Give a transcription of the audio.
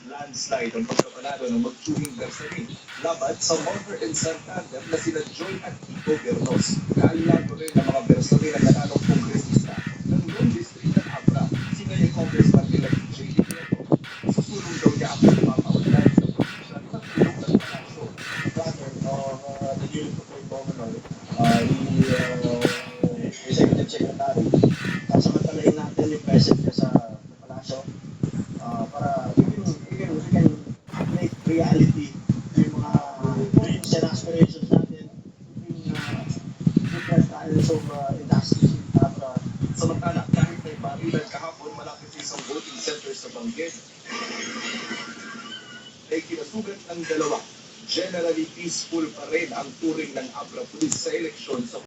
Landslide ang pagkapanalo ng magtuwing Bersamin laban sa Mother and Santander na sila Joy at Kiko Bernos. Kailan rin ng mga Bersamin ang nanalong kongresista ng Lone District ng Abra, sina yung congressman nila DJ Libreto. Susulong daw niya ang pagpapaunlad sa provincial sa tulong ng palasyo. Brother of the unit of governor, executive secretary, sasamantalayin natin yung present niya sa palasyo para we can make reality yung mga dreams and aspirations natin in different kinds of industries in Abra. Samantala, kahit may barilan kahapon malapit sa isang voting center sa Bangged, ay kinasugat ng dalawa. Generally peaceful pa rin ang turing ng Abra Police sa eleksyon sa